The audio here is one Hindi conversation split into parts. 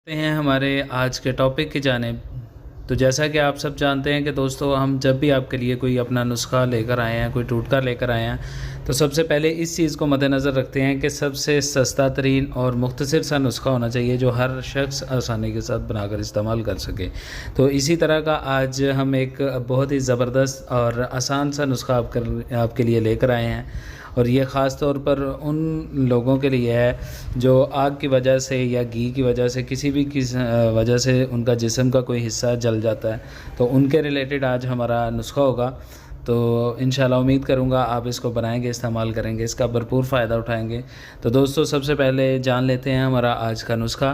हैं हमारे आज के टॉपिक की जानिब। तो जैसा कि आप सब जानते हैं कि दोस्तों, हम जब भी आपके लिए कोई अपना नुस्खा लेकर आए हैं, कोई टोटका लेकर आए हैं, तो सबसे पहले इस चीज़ को मद्देनज़र रखते हैं कि सबसे सस्ता तरीन और मुख्तसर सा नुस्खा होना चाहिए जो हर शख्स आसानी के साथ बनाकर इस्तेमाल कर सके। तो इसी तरह का आज हम एक बहुत ही ज़बरदस्त और आसान सा नुस्खा आपके लिए लेकर आए हैं, और ये ख़ास तौर पर उन लोगों के लिए है जो आग की वजह से या घी की वजह से किस वजह से उनका जिस्म का कोई हिस्सा जल जाता है, तो उनके रिलेटेड आज हमारा नुस्खा होगा। तो इंशाल्लाह उम्मीद करूँगा आप इसको बनाएंगे, इस्तेमाल करेंगे, इसका भरपूर फ़ायदा उठाएंगे। तो दोस्तों, सबसे पहले जान लेते हैं हमारा आज का नुस्खा।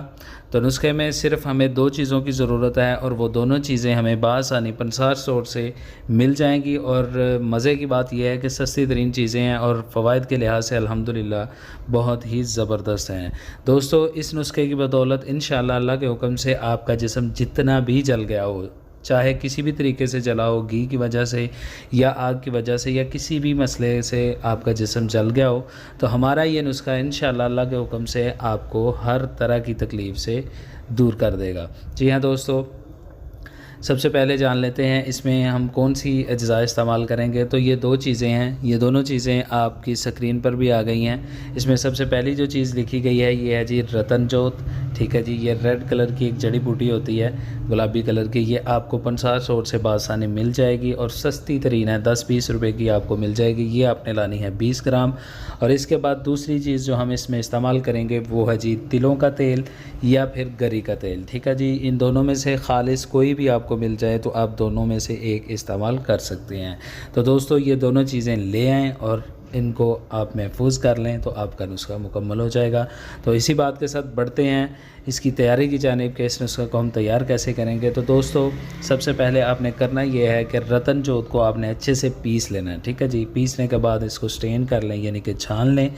तो नुस्खे में सिर्फ हमें दो चीज़ों की ज़रूरत है, और वो दोनों चीज़ें हमें बआसानी पंसार स्टोर से मिल जाएंगी। और मज़े की बात यह है कि सस्ती तरीन चीज़ें हैं और फ़वाइद के लिहाज से अल्हम्दुलिल्लाह बहुत ही ज़बरदस्त हैं। दोस्तों, इस नुस्खे की बदौलत इंशाअल्लाह अल्लाह के हुक्म से आपका जिस्म जितना भी जल गया हो, चाहे किसी भी तरीके से जला हो, घी की वजह से या आग की वजह से या किसी भी मसले से आपका जिस्म जल गया हो, तो हमारा ये नुस्खा इंशाअल्लाह अल्लाह के हुक्म से आपको हर तरह की तकलीफ़ से दूर कर देगा। जी हाँ दोस्तों, सबसे पहले जान लेते हैं इसमें हम कौन सी अज्जा इस्तेमाल करेंगे। तो ये दो चीज़ें हैं, ये दोनों चीज़ें आपकी स्क्रीन पर भी आ गई हैं। इसमें सबसे पहली जो चीज़ लिखी गई है ये है जी रतन जोत। ठीक है जी, ये रेड कलर की एक जड़ी बूटी होती है, गुलाबी कलर की। ये आपको पंसार स्टोर से बासानी मिल जाएगी और सस्ती तरीन है, 10-20 रुपए की आपको मिल जाएगी। ये आपने लानी है 20 ग्राम। और इसके बाद दूसरी चीज़ जो हम इसमें इस्तेमाल करेंगे वो है जी तिलों का तेल या फिर गरी का तेल। ठीक है जी, इन दोनों में से खालिस कोई भी आपको मिल जाए तो आप दोनों में से एक इस्तेमाल कर सकते हैं। तो दोस्तों, ये दोनों चीज़ें ले आएँ और इनको आप महफूज कर लें तो आपका नुस्खा मुकम्मल हो जाएगा। तो इसी बात के साथ बढ़ते हैं इसकी तैयारी की जानिब कि इस नुस्खे को हम तैयार कैसे करेंगे। तो दोस्तों, सबसे पहले आपने करना ये है कि रतन जोत को आपने अच्छे से पीस लेना है। ठीक है जी, पीसने के बाद इसको स्ट्रेन कर लें, यानी कि छान लें।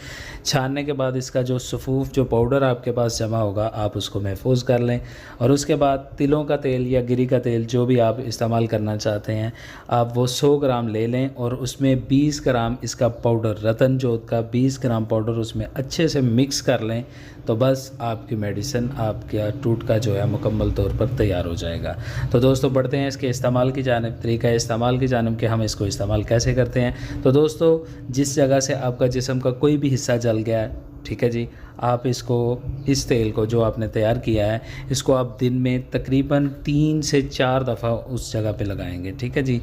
छानने के बाद इसका जो सफ़ूफ जो पाउडर आपके पास जमा होगा आप उसको महफूज कर लें। और उसके बाद तिलों का तेल या गिरी का तेल जो भी आप इस्तेमाल करना चाहते हैं, आप वो 100 ग्राम ले लें और उसमें 20 ग्राम इसका पाउडर, रतन जोत का 20 ग्राम पाउडर उसमें अच्छे से मिक्स कर लें। तो बस आपकी मेडिसिन, आपका टोटका जो है मुकम्मल तौर पर तैयार हो जाएगा। तो दोस्तों, बढ़ते हैं इसके इस्तेमाल की जानिब, तरीका इस्तेमाल की जानिब कि हम इसको इस्तेमाल कैसे करते हैं। तो दोस्तों, जिस जगह से आपका जिस्म का कोई भी हिस्सा जल गया है, ठीक है जी, आप इसको, इस तेल को जो आपने तैयार किया है, इसको आप दिन में तकरीबन 3 से 4 दफ़ा उस जगह पे लगाएंगे। ठीक है जी,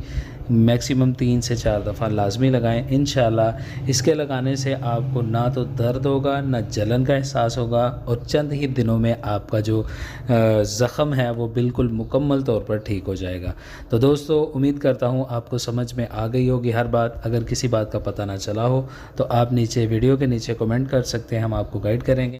मैक्सिमम 3 से 4 दफ़ा लाजमी लगाएं। इंशाल्लाह इसके लगाने से आपको ना तो दर्द होगा, ना जलन का एहसास होगा, और चंद ही दिनों में आपका जो ज़ख़म है वो बिल्कुल मुकम्मल तौर पर ठीक हो जाएगा। तो दोस्तों, उम्मीद करता हूँ आपको समझ में आ गई होगी हर बात। अगर किसी बात का पता ना चला हो तो आप नीचे वीडियो के नीचे कमेंट कर सकते हैं, हम आपको गाइड करेंगे।